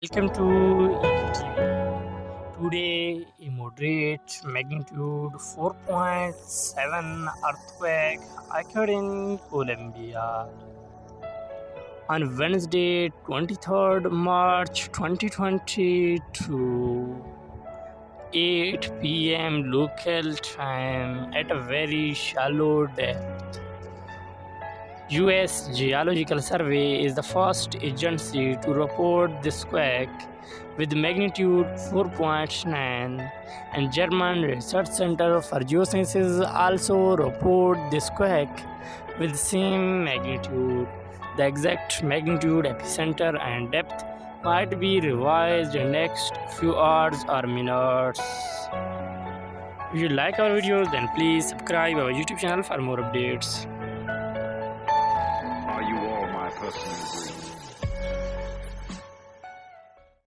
Welcome to EKTV. Today, a moderate magnitude 4.7 earthquake occurred in Colombia on Wednesday, 23rd March 2022, 8 p.m. local time at a very shallow depth. US Geological Survey is the first agency to report this quake with magnitude 4.9, and German Research Center for Geosciences also report this quake with same magnitude. The exact magnitude, epicenter and depth might be revised in next few hours or minutes. If you like our videos, then please subscribe our YouTube channel for more updates. Are you all my personal dreams?